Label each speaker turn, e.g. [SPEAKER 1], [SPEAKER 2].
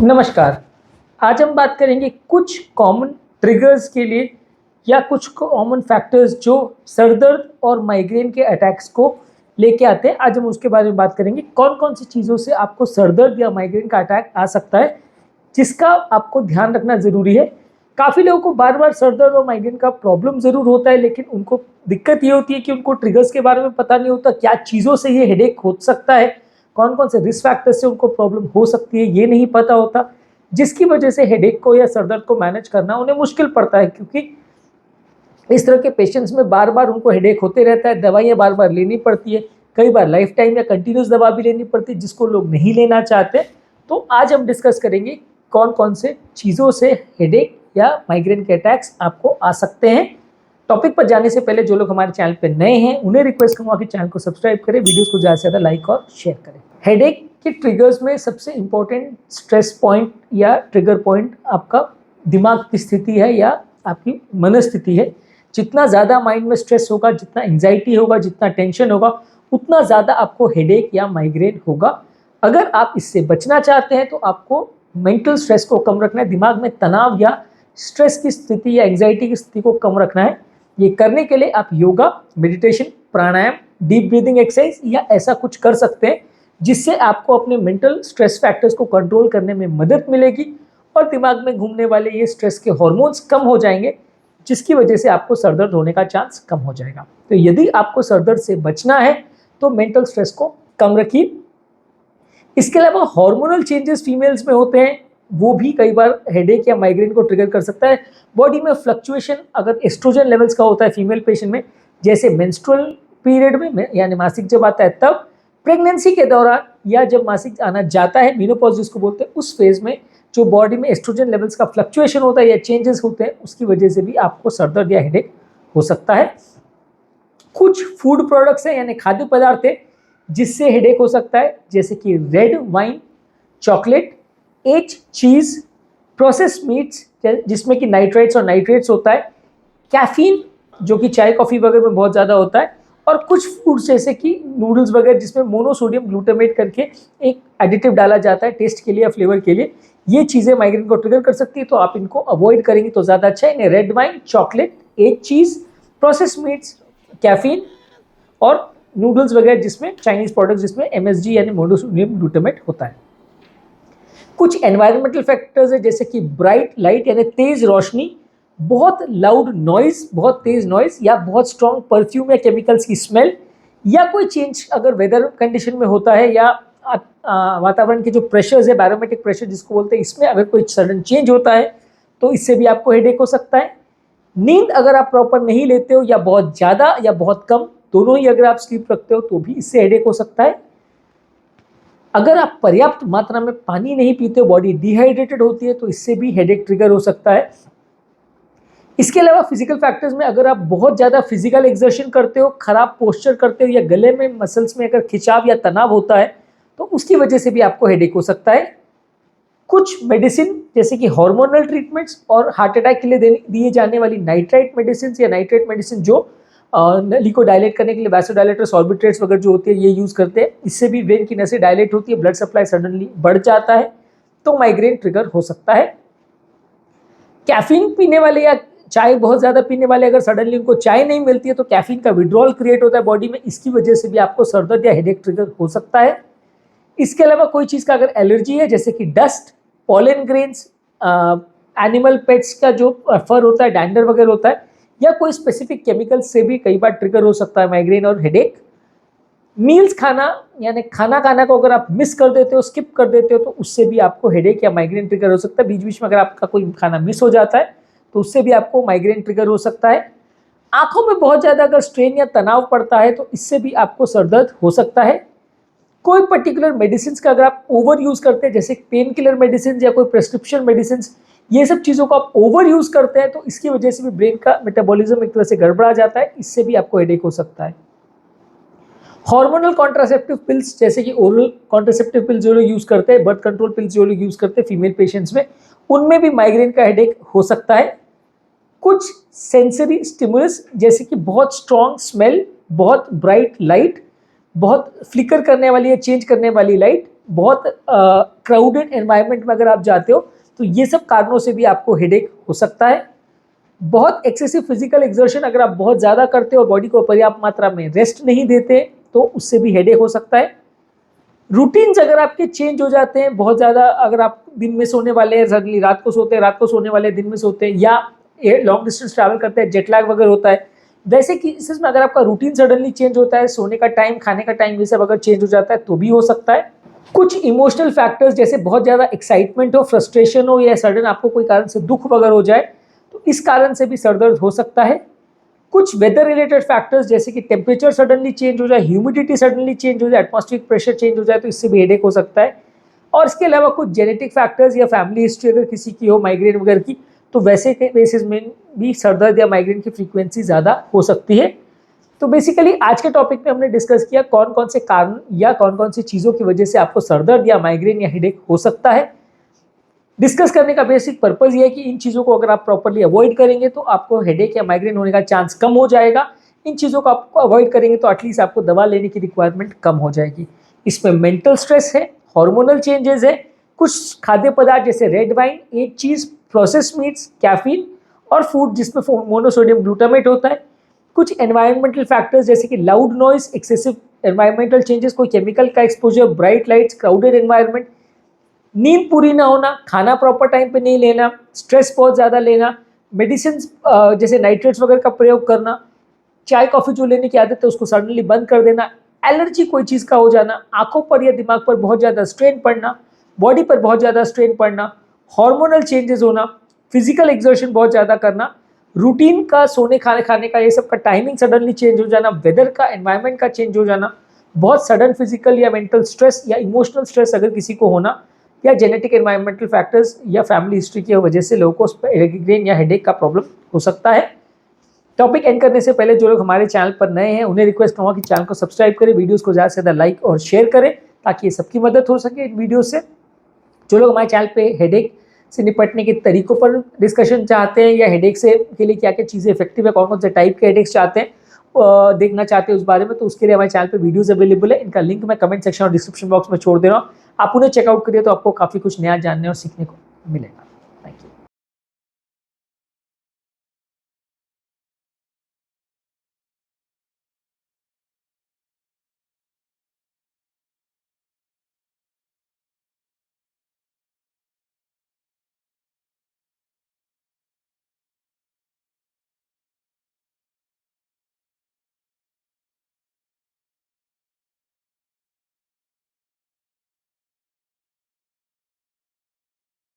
[SPEAKER 1] नमस्कार। आज हम बात करेंगे कुछ कॉमन ट्रिगर्स के लिए या कुछ कॉमन फैक्टर्स जो सर दर्द और माइग्रेन के अटैक्स को लेके आते हैं। आज हम उसके बारे में बात करेंगे कौन कौन सी चीज़ों से आपको सर दर्द या माइग्रेन का अटैक आ सकता है, जिसका आपको ध्यान रखना ज़रूरी है। काफ़ी लोगों को बार बार सर दर्द और माइग्रेन का प्रॉब्लम ज़रूर होता है, लेकिन उनको दिक्कत ये होती है कि उनको ट्रिगर्स के बारे में पता नहीं होता, क्या चीज़ों से ये हेडेक हो सकता है, कौन कौन से रिस्क फैक्टर्स से उनको प्रॉब्लम हो सकती है, ये नहीं पता होता, जिसकी वजह से हेडेक को या सर दर्द को मैनेज करना उन्हें मुश्किल पड़ता है। क्योंकि इस तरह के पेशेंट्स में बार बार उनको हेडेक होते रहता है, दवाइयाँ बार बार लेनी पड़ती है, कई बार लाइफ टाइम या कंटिन्यूस दवा भी लेनी पड़ती है, जिसको लोग नहीं लेना चाहते। तो आज हम डिस्कस करेंगे कौन कौन से चीज़ों से हेडेक या माइग्रेन के अटैक्स आपको आ सकते हैं। टॉपिक पर जाने से पहले जो लोग हमारे चैनल पर नए हैं उन्हें रिक्वेस्ट करूँगा कि चैनल को सब्सक्राइब करें, वीडियोस को ज़्यादा से ज़्यादा लाइक और शेयर करें। हेडेक के ट्रिगर्स में सबसे इम्पोर्टेंट स्ट्रेस पॉइंट या ट्रिगर पॉइंट आपका दिमाग की स्थिति है या आपकी मनस्थिति है। जितना ज़्यादा माइंड में स्ट्रेस होगा, जितना एंजाइटी होगा, जितना टेंशन होगा, उतना ज़्यादा आपको हेडेक या माइग्रेन होगा। अगर आप इससे बचना चाहते हैं तो आपको मेंटल स्ट्रेस को कम रखना है, दिमाग में तनाव या स्ट्रेस की स्थिति या एंजाइटी की स्थिति को कम रखना है। ये करने के लिए आप योगा, मेडिटेशन, प्राणायाम, डीप ब्रीदिंग एक्सरसाइज या ऐसा कुछ कर सकते हैं, जिससे आपको अपने मेंटल स्ट्रेस फैक्टर्स को कंट्रोल करने में मदद मिलेगी और दिमाग में घूमने वाले ये स्ट्रेस के हार्मोन्स कम हो जाएंगे, जिसकी वजह से आपको सर दर्द होने का चांस कम हो जाएगा। तो यदि आपको सर दर्द से बचना है तो मेंटल स्ट्रेस को कम रखिए। इसके अलावा हार्मोनल चेंजेस फीमेल्स में होते हैं, वो भी कई बार हेडेक या माइग्रेन को ट्रिगर कर सकता है। बॉडी में फ्लक्चुएशन अगर एस्ट्रोजन लेवल्स का होता है फीमेल पेशेंट में, जैसे मेंस्ट्रुअल पीरियड में यानी मासिक जब आता है तब, प्रेगनेंसी के दौरान या जब मासिक आना जाता है, मेनोपॉज जिसको बोलते हैं, उस फेज में जो बॉडी में एस्ट्रोजन लेवल्स का फ्लक्चुएशन होता है या चेंजेस होते हैं, उसकी वजह से भी आपको सर दर्द या हेडेक हो सकता है। कुछ फूड प्रोडक्ट्स हैं यानी खाद्य पदार्थ है जिससे हेडेक हो सकता है, जैसे कि रेड वाइन, चॉकलेट, एज, चीज़, प्रोसेस मीट्स जिसमें कि नाइट्राइट्स और नाइट्रेट्स होता है, कैफीन जो कि चाय कॉफ़ी वगैरह में बहुत ज़्यादा होता है, और कुछ फूड्स जैसे कि नूडल्स वगैरह जिसमें मोनोसोडियम ग्लूटामेट करके एक एडिटिव डाला जाता है टेस्ट के लिए या फ्लेवर के लिए। ये चीज़ें माइग्रेन को ट्रिगर कर सकती है, तो आप इनको अवॉइड करेंगे तो ज़्यादा अच्छा है। रेड वाइन, चॉकलेट, एज, चीज़, प्रोसेस मीट्स, कैफीन और नूडल्स वगैरह जिसमें चाइनीज़ प्रोडक्ट्स जिसमें MSG यानी मोनोसोडियम ग्लूटामेट होता है। कुछ एनवायरमेंटल फैक्टर्स है जैसे कि ब्राइट लाइट यानी तेज़ रोशनी, बहुत लाउड नॉइज़, बहुत तेज़ नॉइज़, या बहुत स्ट्रॉन्ग परफ्यूम या केमिकल्स की स्मेल, या कोई चेंज अगर वेदर कंडीशन में होता है या वातावरण के जो प्रेशर्स है, बैरोमेट्रिक प्रेशर जिसको बोलते हैं, इसमें अगर कोई सडन चेंज होता है तो इससे भी आपको हेडेक हो सकता है। नींद अगर आप प्रॉपर नहीं लेते हो या बहुत ज़्यादा या बहुत कम, दोनों ही अगर आप स्लीप रखते हो तो भी इससे हेडेक हो सकता है। अगर आप पर्याप्त मात्रा में पानी नहीं पीते हो, बॉडी डिहाइड्रेटेड होती है, तो इससे भी हेडेक ट्रिगर हो सकता है। इसके अलावा फिजिकल फैक्टर्स में अगर आप बहुत ज़्यादा फिजिकल एक्सर्शन करते हो, खराब पोस्चर करते हो, या गले में मसल्स में अगर खिंचाव या तनाव होता है, तो उसकी वजह से भी आपको हेडेक हो सकता है। कुछ मेडिसिन जैसे कि हार्मोनल ट्रीटमेंट्स और हार्ट अटैक के लिए दिए जाने वाली नाइट्राइट मेडिसिन या नाइट्रेट मेडिसिन जो नली को डायलेट करने के लिए वैसोडायलेटर्स, ऑर्बिट्रेट्स वगैरह जो होती है ये यूज़ करते हैं, इससे भी वेन की नसें डायलेट होती है, ब्लड सप्लाई सडनली बढ़ जाता है, तो माइग्रेन ट्रिगर हो सकता है। कैफीन पीने वाले या चाय बहुत ज़्यादा पीने वाले अगर सडनली उनको चाय नहीं मिलती है तो कैफीन का विड्रॉल क्रिएट होता है बॉडी में, इसकी वजह से भी आपको सर दर्द या हेडेक ट्रिगर हो सकता है। इसके अलावा कोई चीज़ का अगर एलर्जी है जैसे कि dust, pollen grains, animal pets का जो फर होता है, डैंडर वगैरह होता है, या कोई स्पेसिफिक केमिकल से भी कई बार ट्रिगर हो सकता है माइग्रेन और हेडेक। मील्स खाना यानी खाना खाना को अगर आप मिस कर देते हो, स्किप कर देते हो, तो उससे भी आपको हेडेक या माइग्रेन ट्रिगर हो सकता है। बीच बीच में अगर आपका कोई खाना मिस हो जाता है तो उससे भी आपको माइग्रेन ट्रिगर हो सकता है। आंखों में बहुत ज़्यादा अगर स्ट्रेन या तनाव पड़ता है तो इससे भी आपको सर दर्द हो सकता है। कोई पर्टिकुलर मेडिसिन का अगर आप ओवर यूज़ करते हैं, जैसे पेन किलर मेडिसिन या कोई प्रेस्क्रिप्शन मेडिसिन, ये सब चीज़ों को आप ओवर यूज़ करते हैं तो इसकी वजह से भी ब्रेन का मेटाबॉलिज्म एक तरह से गड़बड़ा जाता है, इससे भी आपको हेडेक हो सकता है। हार्मोनल कॉन्ट्रासेप्टिव पिल्स जैसे कि ओरल कॉन्ट्रासेप्टिव पिल्स जो लोग यूज़ करते हैं, बर्थ कंट्रोल पिल्स जो लोग यूज़ करते हैं फीमेल पेशेंट्स में, उनमें भी माइग्रेन का हेडेक हो सकता है। कुछ सेंसरी स्टिमुलस जैसे कि बहुत स्ट्रॉन्ग स्मेल, बहुत ब्राइट लाइट, बहुत फ्लिकर करने वाली या चेंज करने वाली लाइट, बहुत क्राउडेड एनवायरनमेंट में अगर आप जाते हो तो ये सब कारणों से भी आपको हेडेक हो सकता है। बहुत एक्सेसिव फिजिकल एक्सर्शन अगर आप बहुत ज़्यादा करते हो, बॉडी को पर्याप्त मात्रा में रेस्ट नहीं देते, तो उससे भी हेडेक हो सकता है। रूटीन्स अगर आपके चेंज हो जाते हैं बहुत ज़्यादा, अगर आप दिन में सोने वाले हैं सडनली रात को सोते हैं, रात को सोने वाले दिन में सोते हैं, या लॉन्ग डिस्टेंस ट्रैवल करते हैं, जेट लैग वगैरह होता है, वैसे केसेस में अगर आपका रूटीन सडनली चेंज होता है, सोने का टाइम, खाने का टाइम, ये सब अगर चेंज हो जाता है तो भी हो सकता है। कुछ इमोशनल फैक्टर्स जैसे बहुत ज़्यादा एक्साइटमेंट हो, फ्रस्ट्रेशन हो, या सडन आपको कोई कारण से दुख वगैरह हो जाए तो इस कारण से भी सर दर्द हो सकता है। कुछ वेदर रिलेटेड फैक्टर्स जैसे कि टेम्परेचर सडनली चेंज हो जाए, ह्यूमिडिटी सडनली चेंज हो जाए, एटमॉस्फेरिक प्रेशर चेंज हो जाए तो इससे भी हेडेक हो सकता है। और इसके अलावा कुछ जेनेटिक फैक्टर्स या फैमिली हिस्ट्री अगर किसी की हो माइग्रेन वगैरह की, तो वैसे के केसेस में भी सर दर्द या माइग्रेन की फ्रीक्वेंसी ज़्यादा हो सकती है। तो बेसिकली आज के टॉपिक में हमने डिस्कस किया कौन कौन से कारण या कौन कौन सी चीज़ों की वजह से आपको सर दर्द या माइग्रेन या हेडेक हो सकता है। डिस्कस करने का बेसिक पर्पज़ ये है कि इन चीज़ों को अगर आप प्रॉपर्ली अवॉइड करेंगे तो आपको हेडेक या माइग्रेन होने का चांस कम हो जाएगा। इन चीज़ों को आपको अवॉइड करेंगे तो एटलीस्ट आपको दवा लेने की रिक्वायरमेंट कम हो जाएगी। इसमें मेंटल स्ट्रेस है, हार्मोनल चेंजेस है, कुछ खाद्य पदार्थ जैसे रेड वाइन, एग चीज़, प्रोसेस्ड मीट्स, कैफीन और फूड जिसमें मोनोसोडियम ग्लूटामेट होता है, कुछ एनवायरमेंटल फैक्टर्स जैसे कि loud noise, excessive environmental changes, कोई केमिकल का exposure, bright lights, crowded environment, नींद पूरी ना होना, खाना प्रॉपर टाइम पे नहीं लेना, स्ट्रेस बहुत ज़्यादा लेना, मेडिसिन जैसे नाइट्रेट्स वगैरह का प्रयोग करना, चाय कॉफ़ी जो लेने की आदत है उसको सडनली बंद कर देना, एलर्जी कोई चीज़ का हो जाना, आंखों पर या दिमाग पर बहुत ज़्यादा स्ट्रेन पड़ना, बॉडी पर बहुत ज़्यादा स्ट्रेन पड़ना, हार्मोनल चेंजेस होना, फिजिकल एक्सर्शन बहुत ज़्यादा करना, रूटीन का सोने खाने का ये सब का टाइमिंग सडनली चेंज हो जाना, वेदर का एनवायरनमेंट का चेंज हो जाना, बहुत सडन फिजिकल या मेंटल स्ट्रेस या इमोशनल स्ट्रेस अगर किसी को होना, या जेनेटिक एनवायरमेंटल फैक्टर्स या फैमिली हिस्ट्री की वजह से लोगों को माइग्रेन या हेडेक का प्रॉब्लम हो सकता है। टॉपिक एंड करने से पहले जो लोग हमारे चैनल पर नए हैं उन्हें रिक्वेस्ट करूँगा कि चैनल को सब्सक्राइब करें, वीडियोस को ज़्यादा से ज़्यादा लाइक और शेयर करें ताकि ये सबकी मदद हो सके इन वीडियो से। जो लोग हमारे चैनल पे हेडेक से निपटने के तरीकों पर डिस्कशन चाहते हैं या हेडेक से के लिए क्या क्या चीज़ें इफेक्टिव है, कौन कौन से टाइप के हेडेक्स चाहते हैं देखना चाहते हैं उस बारे में, तो उसके लिए हमारे चैनल पे वीडियोस अवेलेबल है। इनका लिंक मैं कमेंट सेक्शन और डिस्क्रिप्शन बॉक्स में छोड़ दे रहा हूँ, आप उन्हें चेकआउट करिए तो आपको काफ़ी कुछ नया जानने और सीखने को मिलेगा।